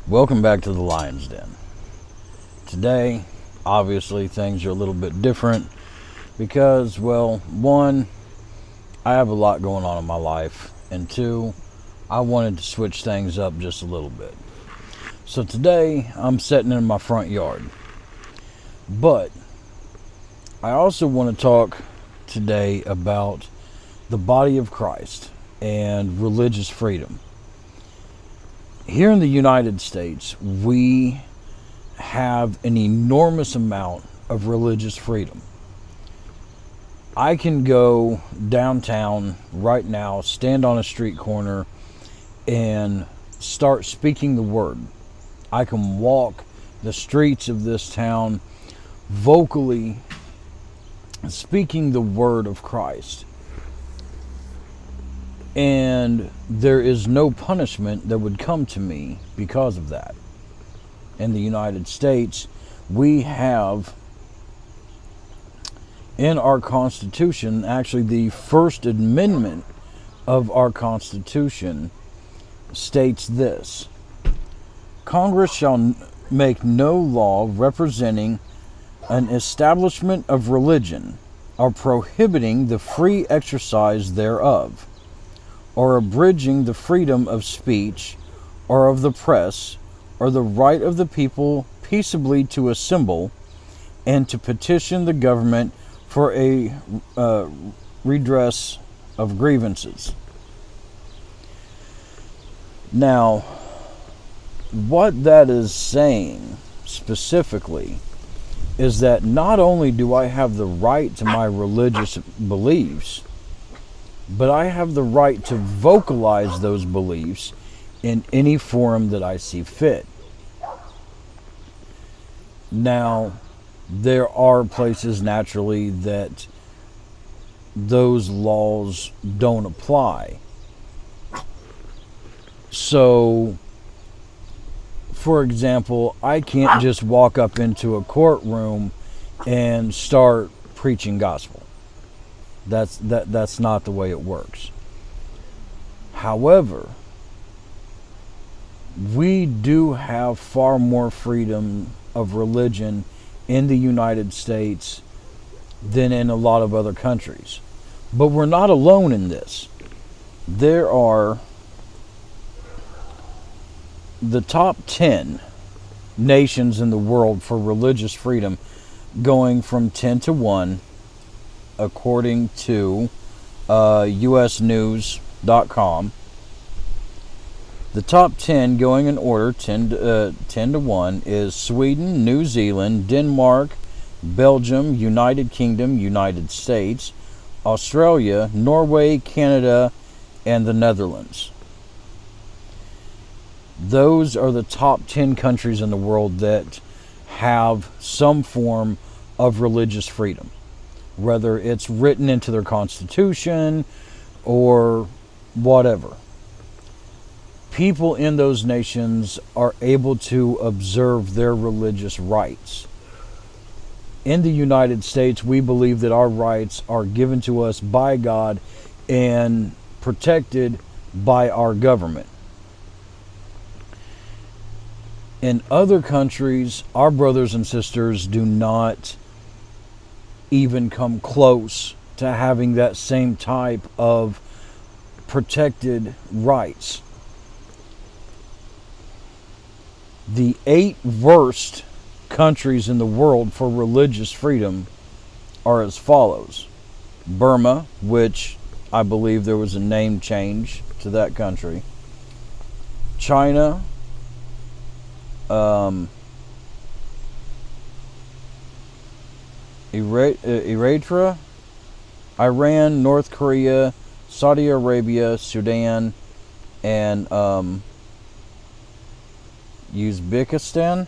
Welcome back to the Lion's Den. Today, obviously, things are a little bit different because, well, one, I have a lot going on in my life, and two, I wanted to switch things up just a little bit. So today, I'm sitting in my front yard. But I also want to talk today about the body of Christ and religious freedom. Here in the United States, we have an enormous amount of religious freedom. I can go downtown right now, stand on a street corner, and start speaking the word. I can walk the streets of this town vocally speaking the word of Christ. And there is no punishment that would come to me because of that. In the United States, we have in our Constitution, actually the First Amendment of our Constitution states this: Congress shall make no law representing an establishment of religion or prohibiting the free exercise thereof, or abridging the freedom of speech or of the press, or the right of the people peaceably to assemble and to petition the government for a redress of grievances. Now, what that is saying specifically is that not only do I have the right to my religious beliefs, but I have the right to vocalize those beliefs in any forum that I see fit. Now, there are places naturally that those laws don't apply. So, for example, I can't just walk up into a courtroom and start preaching gospel. That's not the way it works. However, we do have far more freedom of religion in the United States than in a lot of other countries. But we're not alone in this. There are the top 10 nations in the world for religious freedom, going from 10 to 1, according to usnews.com. The top 10 going in order, 10 to 1, is Sweden, New Zealand, Denmark, Belgium, United Kingdom, United States, Australia, Norway, Canada, and the Netherlands. Those are the top 10 countries in the world that have some form of religious freedom, whether it's written into their constitution or whatever. People in those nations are able to observe their religious rights. In the United States, we believe that our rights are given to us by God and protected by our government. In other countries, our brothers and sisters do not even come close to having that same type of protected rights. The 8 worst countries in the world for religious freedom are as follows: Burma, which I believe there was a name change to that country; China, Eritrea, Iran, North Korea, Saudi Arabia, Sudan, and Uzbekistan.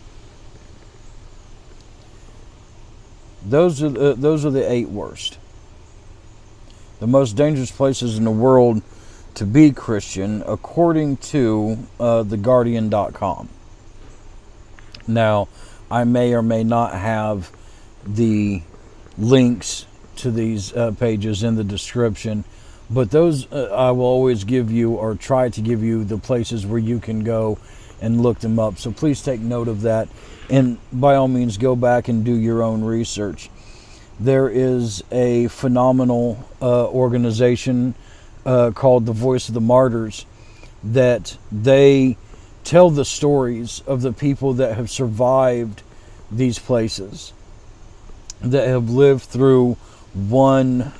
Those are the 8 worst. The most dangerous places in the world to be Christian, according to theguardian.com. Now, I may or may not have the links to these pages in the description, but those I will always give you, or try to give you, the places where you can go and looked them up. So please take note of that. And by all means, go back and do your own research. There is a phenomenal organization called the Voice of the Martyrs, that they tell the stories of the people that have survived these places, that have lived through one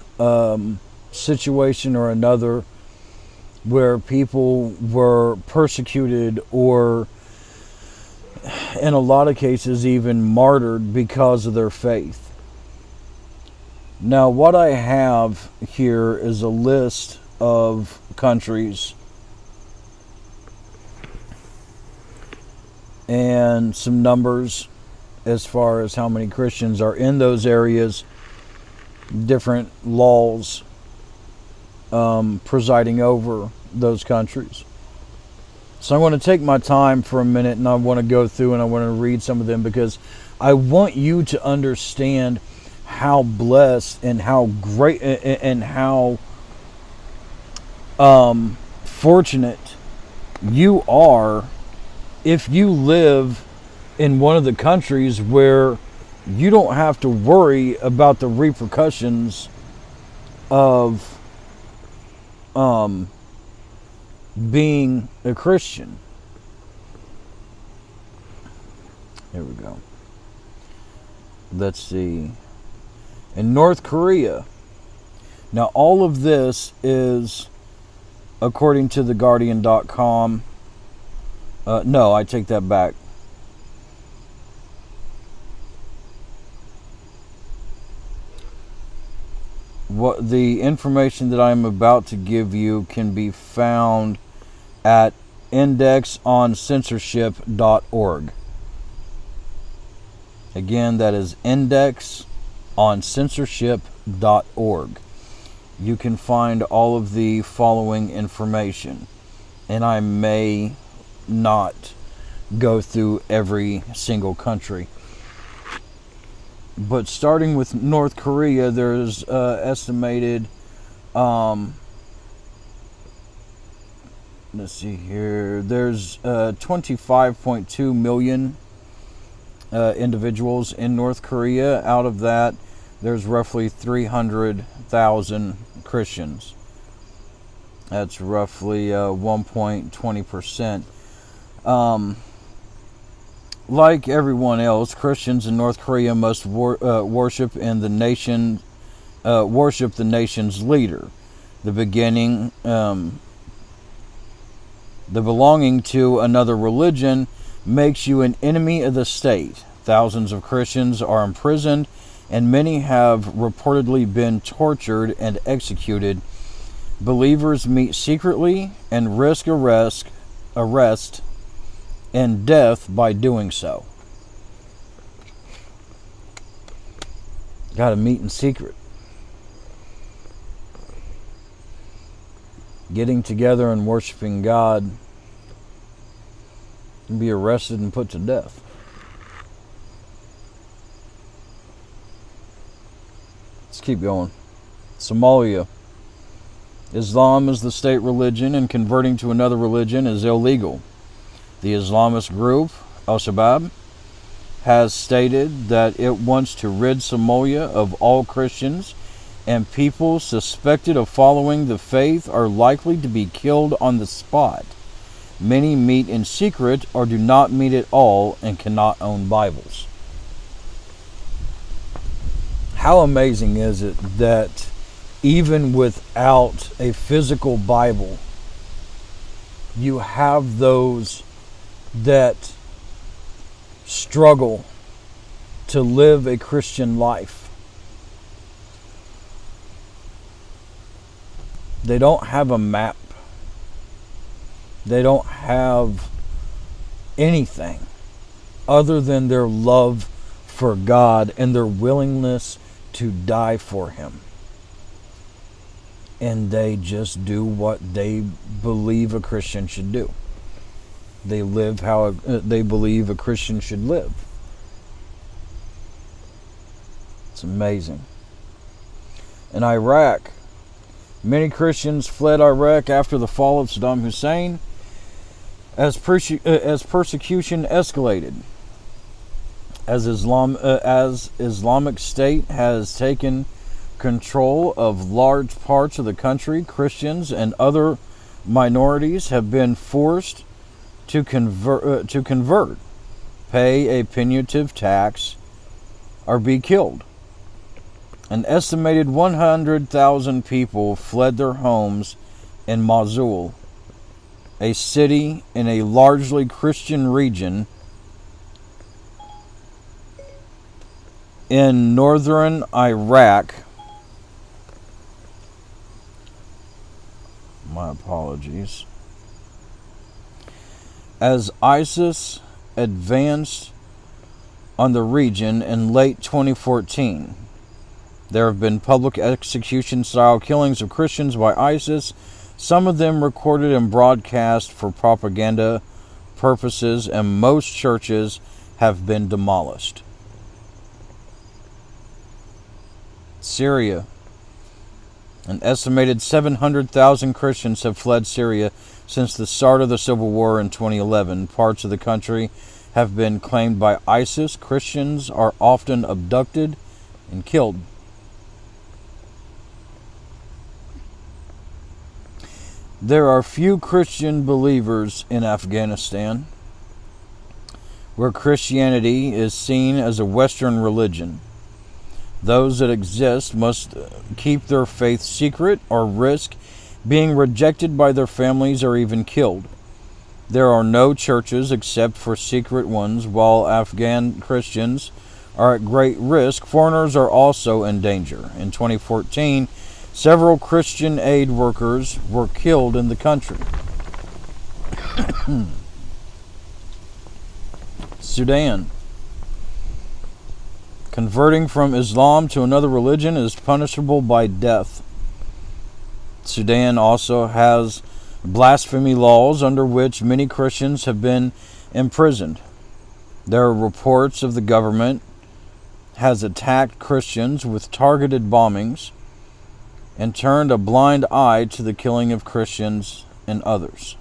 situation or another where people were persecuted, or in a lot of cases even martyred because of their faith. Now, what I have here is a list of countries and some numbers as far as how many Christians are in those areas, different laws presiding over those countries. So I'm going to take my time for a minute, and I want to go through and I want to read some of them, because I want you to understand how blessed and how great and how fortunate you are if you live in one of the countries where you don't have to worry about the repercussions of being a Christian. Here we go. Let's see. In North Korea. Now, all of this is according to theguardian.com. No, I take that back. What the information that I'm about to give you can be found at indexoncensorship.org. Again, that is indexoncensorship.org. You can find all of the following information, and I may not go through every single country. But starting with North Korea, there's estimated, let's see here, there's 25.2 million individuals in North Korea. Out of that, there's roughly 300,000 Christians. That's roughly 1.20%. Like everyone else, Christians in North Korea must worship in the nation, worship the nation's leader. The belonging to another religion makes you an enemy of the state. Thousands of Christians are imprisoned, and many have reportedly been tortured and executed. Believers meet secretly and risk arrest and death by doing so. Got to meet in secret. Getting together and worshiping God, and be arrested and put to death. Let's keep going. Somalia. Islam is the state religion, and converting to another religion is illegal. The Islamist group, Al-Shabaab, has stated that it wants to rid Somalia of all Christians, and people suspected of following the faith are likely to be killed on the spot. Many meet in secret or do not meet at all and cannot own Bibles. How amazing is it that even without a physical Bible, you have those that struggle to live a Christian life. They don't have a map. They don't have anything other than their love for God and their willingness to die for Him. And they just do what they believe a Christian should do. They live how they believe a Christian should live. It's amazing. In Iraq, many Christians fled Iraq after the fall of Saddam Hussein. as persecution escalated, as Islamic State has taken control of large parts of the country, Christians and other minorities have been forced to convert, pay a punitive tax, or be killed. An estimated 100,000 people fled their homes in Mosul, a city in a largely Christian region in northern Iraq. My apologies. As ISIS advanced on the region in late 2014, there have been public execution-style killings of Christians by ISIS, some of them recorded and broadcast for propaganda purposes, and most churches have been demolished. Syria. An estimated 700,000 Christians have fled Syria since the start of the civil war in 2011. Parts of the country have been claimed by ISIS. Christians are often abducted and killed. There are few Christian believers in Afghanistan, where Christianity is seen as a Western religion. Those that exist must keep their faith secret or risk being rejected by their families or even killed. There are no churches except for secret ones. While Afghan Christians are at great risk, foreigners are also in danger. In 2014, several Christian aid workers were killed in the country. Sudan. Converting from Islam to another religion is punishable by death. Sudan also has blasphemy laws under which many Christians have been imprisoned. There are reports of the government has attacked Christians with targeted bombings and turned a blind eye to the killing of Christians and others.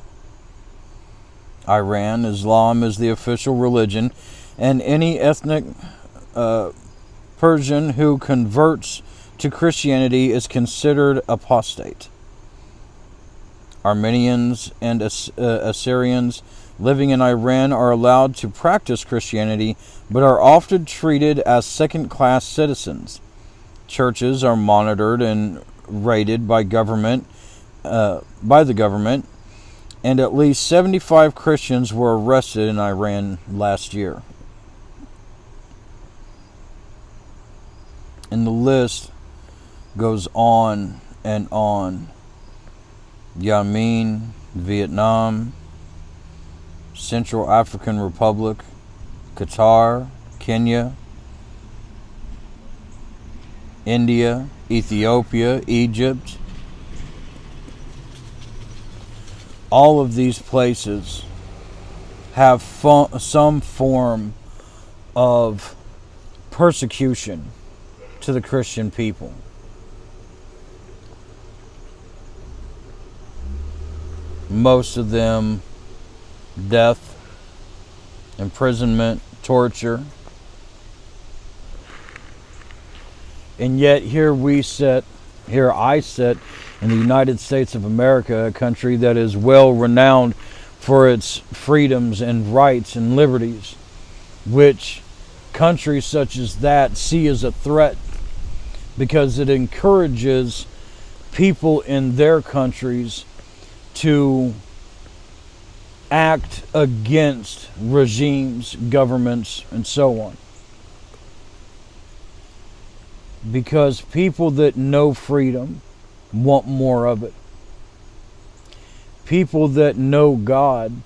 Iran. Islam is the official religion, and any ethnic Persian who converts to Christianity is considered apostate. Armenians and Assyrians living in Iran are allowed to practice Christianity, but are often treated as second-class citizens. Churches are monitored and raided by the government, and at least 75 Christians were arrested in Iran last year. And the list goes on and on. Yemen, Vietnam, Central African Republic, Qatar, Kenya, India, Ethiopia, Egypt. All of these places have some form of persecution to the Christian people. Most of them death, imprisonment, torture. And yet here I sit in the United States of America, a country that is well renowned for its freedoms and rights and liberties, which countries such as that see as a threat because it encourages people in their countries to act against regimes, governments, and so on. Because people that know freedom want more of it. People that know God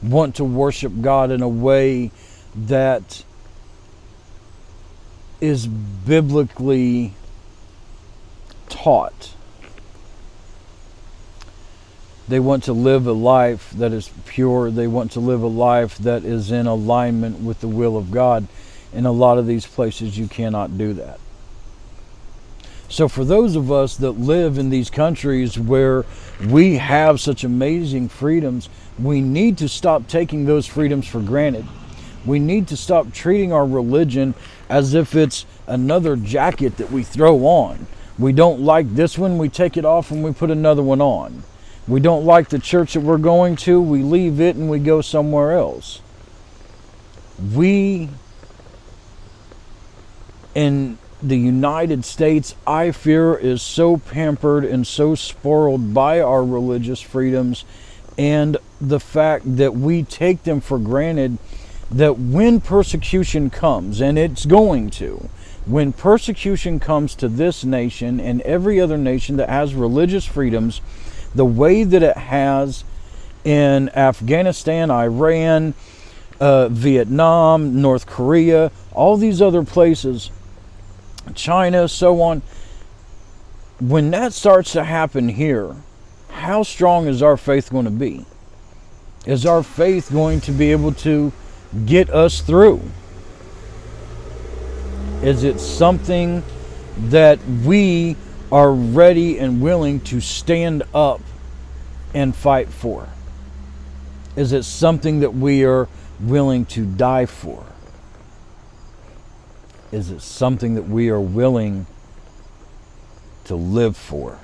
want to worship God in a way that is biblically taught. They want to live a life that is pure. They want to live a life that is in alignment with the will of God. In a lot of these places, you cannot do that. So for those of us that live in these countries where we have such amazing freedoms, We need to stop taking those freedoms for granted. We need to stop treating our religion as if it's another jacket that we throw on. We don't like this one, we take it off and we put another one on. We don't like the church that we're going to, we leave it and we go somewhere else. We, in the United States, I fear, is so pampered and so spoiled by our religious freedoms and the fact that we take them for granted, that when persecution comes, and it's going to, when persecution comes to this nation and every other nation that has religious freedoms, the way that it has in Afghanistan, Iran, Vietnam, North Korea, all these other places, China, so on, when that starts to happen here, how strong is our faith going to be? Is our faith going to be able to get us through? Is it something that we are ready and willing to stand up and fight for? Is it something that we are willing to die for? Is it something that we are willing to live for?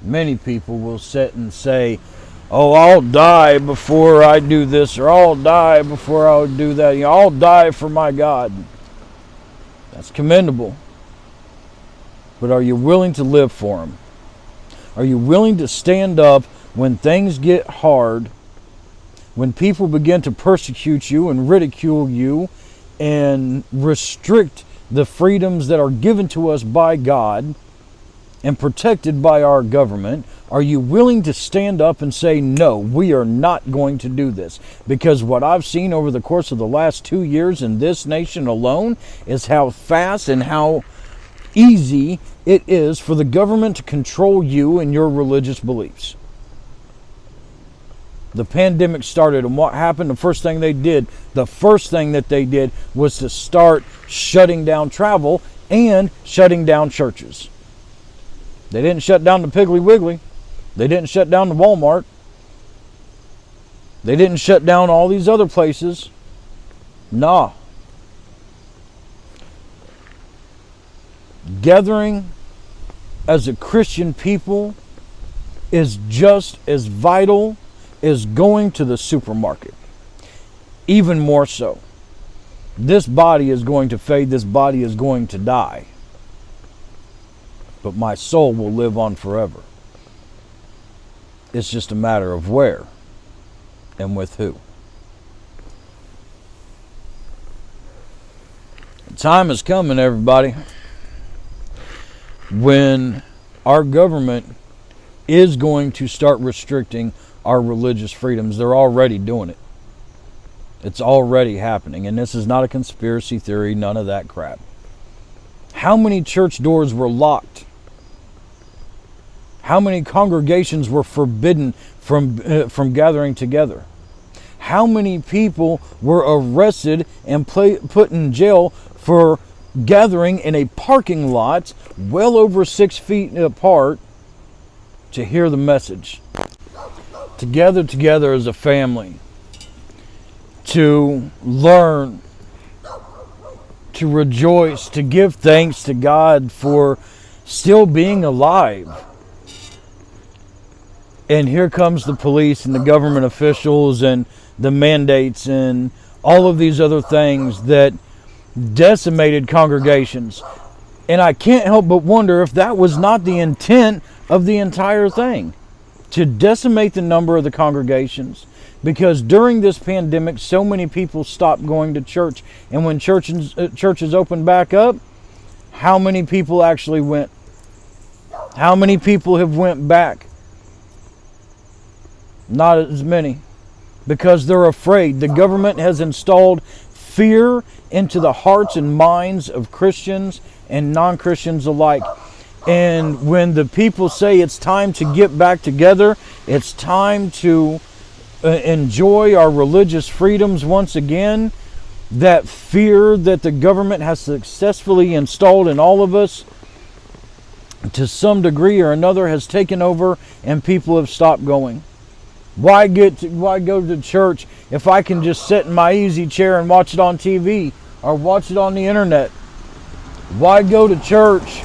Many people will sit and say, oh, I'll die before I do this, or I'll die before I'll do that. You know, I'll die for my God. That's commendable. But are you willing to live for Him? Are you willing to stand up when things get hard, when people begin to persecute you and ridicule you and restrict the freedoms that are given to us by God and protected by our government? Are you willing to stand up and say, no, we are not going to do this? Because what I've seen over the course of the last 2 years in this nation alone is how fast and how easy it is for the government to control you and your religious beliefs. The pandemic started, and what happened? The first thing that they did was to start shutting down travel and shutting down churches. They didn't shut down the Piggly Wiggly. They didn't shut down the Walmart. They didn't shut down all these other places. Nah. Gathering as a Christian people is just as vital as going to the supermarket. Even more so. This body is going to fade. This body is going to die. But my soul will live on forever. It's just a matter of where and with who. The time is coming, everybody, when our government is going to start restricting our religious freedoms. They're already doing it. It's already happening. And this is not a conspiracy theory, none of that crap. How many church doors were locked? How many congregations were forbidden from gathering together? How many people were arrested and put in jail for gathering in a parking lot well over 6 feet apart to hear the message? To gather together as a family, to learn, to rejoice, to give thanks to God for still being alive. And here comes the police and the government officials and the mandates and all of these other things that decimated congregations. And I can't help but wonder if that was not the intent of the entire thing, to decimate the number of the congregations. Because during this pandemic, so many people stopped going to church. And when churches opened back up, how many people actually went? How many people have went back? Not as many. Because they're afraid. The government has installed fear into the hearts and minds of Christians and non-Christians alike. And when the people say it's time to get back together, it's time to enjoy our religious freedoms once again, that fear that the government has successfully installed in all of us to some degree or another has taken over, and people have stopped going. Why go to church if I can just sit in my easy chair and watch it on TV or watch it on the internet? Why go to church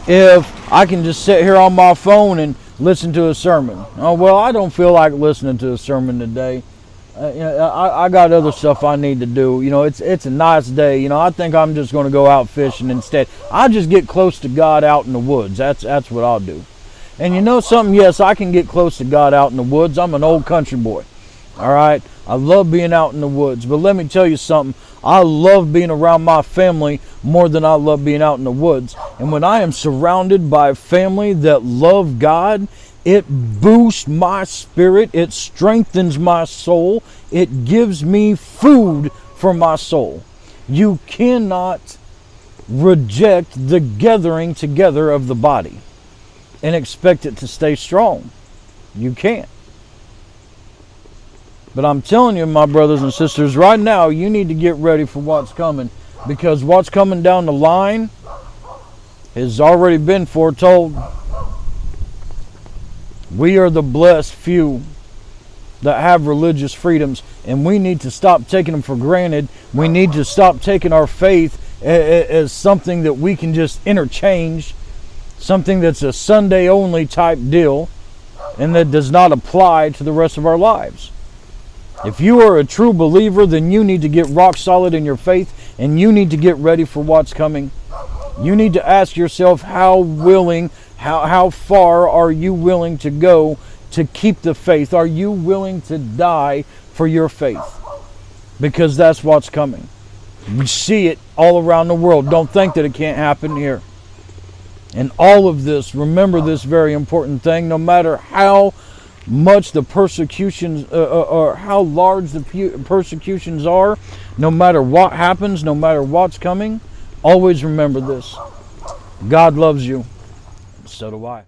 if I can just sit here on my phone and listen to a sermon? Oh, well, I don't feel like listening to a sermon today. I got other stuff I need to do. It's a nice day. I think I'm just going to go out fishing instead. I'll just get close to God out in the woods. That's what I'll do. And you know something? Yes, I can get close to God out in the woods. I'm an old country boy. All right? I love being out in the woods. But let me tell you something. I love being around my family more than I love being out in the woods. And when I am surrounded by family that love God, it boosts my spirit. It strengthens my soul. It gives me food for my soul. You cannot reject the gathering together of the body and expect it to stay strong. You can't. But I'm telling you, my brothers and sisters, right now, you need to get ready for what's coming, because what's coming down the line has already been foretold. We are the blessed few that have religious freedoms, and we need to stop taking them for granted. We need to stop taking our faith as something that we can just interchange, something that's a Sunday only type deal, and that does not apply to the rest of our lives. If you are a true believer, then you need to get rock solid in your faith, and you need to get ready for what's coming. You need to ask yourself, how far are you willing to go to keep the faith? Are you willing to die for your faith? Because that's what's coming. We see it all around the world. Don't think that it can't happen here. And all of this, remember this very important thing, no matter how much the persecutions or how large the persecutions are, no matter what happens, no matter what's coming, always remember this. God loves you. So do I.